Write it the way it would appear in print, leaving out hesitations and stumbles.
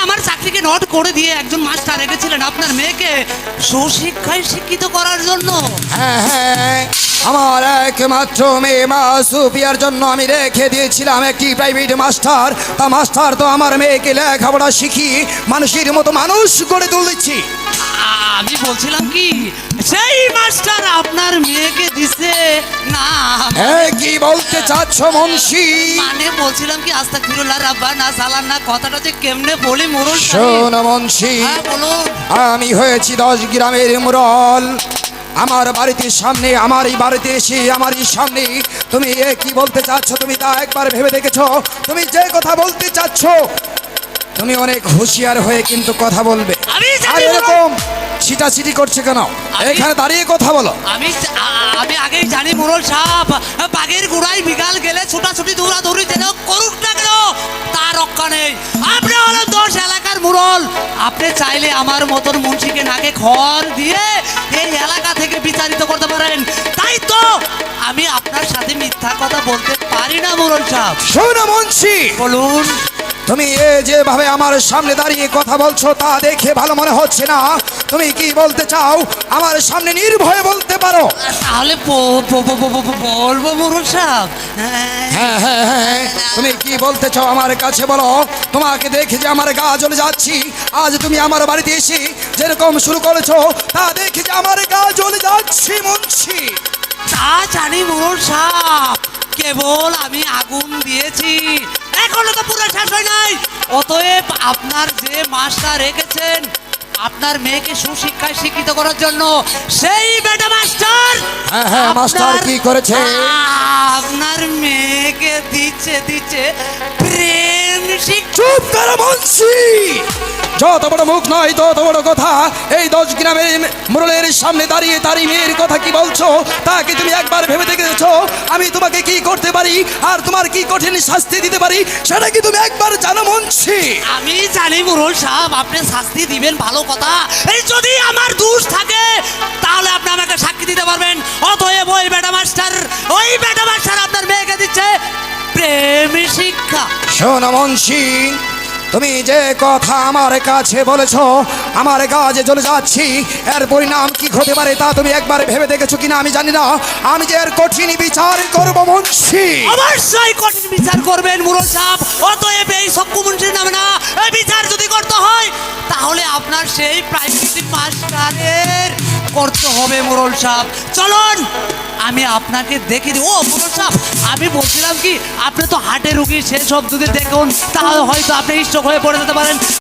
আমার চাকরিকে নট করে দিয়ে একজন মাস্টার রেখেছিলেন আপনার মেয়েকে সুশিক্ষায় শিক্ষিত করার জন্য। হ্যাঁ হ্যাঁ, আমার একমাত্র মেয়ে মা সুফিয়ার জন্য আমি রেখে দিয়েছিলাম একটি প্রাইভেট মাস্টার। তা মাস্টার তো আমার মেয়েকে লেখাপড়া শিখিয়ে মানুষের মতো মানুষ গড়ে তুলেছি। আমি বলছিলাম কি সেই মাস্টার আপনার মেয়েকে দিছে না? কি বলতে চাচ্ছ মুন্সি? মানে বলছিলাম কি আস্তাগফিরুল্লাহ রাব্বানা সালানা কথাটা যে কেমনে বলি মোরল সাহেব। শোন মুন্সি, হ্যাঁ বলুন। আমি হয়েছি 10 গ্রামের মোড়ল। আমার বাড়িতে সামনে, আমার এই বাড়িতে এসে আমার এই সামনে তুমি কি বলতে চাচ্ছ? তুমি তা একবার ভেবে দেখেছো? তুমি যে কথা বলতে চাচ্ছ তুমি অনেক হুঁশিয়ার হয়ে কিন্তু কথা বলবে। আর এরকম ছিটাছিটি করছে কেন? এখানে দাঁড়িয়ে কথা বলো। আমি আগেই জানি মোরল সাহেব, বাঘের গুড়াই বিকাল গেলে ছোটাছুটি দৌড়াদৌড়ি যেন করুক না কেন তার রক্ষা নেই। আপনি হলেন 10 এলাকার মোড়ল। আপনি চাইলে আমার মতন মুন্সিকে নাকে খড় দিয়ে এই এলাকা থেকে বিচারিত করতে পারেন। তাই তো আমি আপনার সাথে মিথ্যা কথা বলতে পারি না মোরল সাহেব। শোনো মুন্সি, বলুন। তুমি যেভাবে আমার সামনে দাঁড়িয়ে কথা বলছো তা দেখে ভালো মনে হচ্ছে না। তুমি কি বলতে চাও আমার সামনে নির্ভয়ে বলতে পারো। তাহলে বলবো মোরল সাহেব। হ্যাঁ হ্যাঁ হ্যাঁ, তুমি কি বলতে চাও আমার কাছে বলো। তোমাকে দেখে যে আমার গা জ্বলে যাচ্ছি। আজ তুমি আমার বাড়িতে এসে যেরকম শুরু করেছো তা দেখে যে আমার গা জ্বলে যাচ্ছি মুন্সি। তা জানি মোরল সাহেব, কেবল আমি আগুন দিয়েছি, এখনো তো পুরো শেষ হয় নাই। অতএব আপনার যে মাস্টার রেখেছেন আপনার মেয়েকে সুশিক্ষায় শিক্ষিত করার জন্য, সেই বেটা মাস্টার হ্যাঁ হ্যাঁ, মাস্টার কি করেছে? আপনার মেয়েকে দিচ্ছে প্রেম শিক্ষা। চুপ করো মুন্সি, যত বড় মুখ নয় তত বড় কথা। এই 10 গ্রামের মোড়লের সামনে দাঁড়িয়ে তারই মেয়ের কথা কি বলছো তা কি তুমি একবার ভেবে দেখেছো? আমি তোমাকে কি করতে পারি আর তোমার কি কঠিন শাস্তি দিতে পারি সেটা কি তুমি একবার জানো মুন্সি? আমি জানি মোরল সাহেব আপনি শাস্তি দিবেন, ভালো কথা। এই যদি আমার দোষ থাকে তাহলে আপনি আমাকে সাক্ষী দিতে পারবেন। অতএব ওই বেটা মাস্টার আপনার মেয়েকে দিচ্ছে প্রেম শিক্ষা। শোনো মুন্সি, তুমি যে কথা আমার কাছে বলেছো আমার কাজে চলে যাচ্ছি, এর পরিণাম কি হতে পারে তা তুমি একবার ভেবে দেখেছো কিনা আমি জানি না। আমি যে এর কঠিন বিচার করব মুন্সি। অবশ্যই কঠিন বিচার করবেন মোরল সাহেব। অতএব এই সক্কু মুন্সির নামে না, এই বিচার যদি করতে হয় তাহলে আপনার সেই প্রাইভেট মাস্টারের করতে হবে মোরল সাহেব। চলুন আমি আপনাকে দেখে দিই। ও মোরল সাহেব, আমি বলছিলাম কি আপনি তো হার্টের রুগী, সেসব যদি দেখুন তাহলে হয়তো আপনি স্ট্রোক হয়ে পড়ে যেতে পারেন।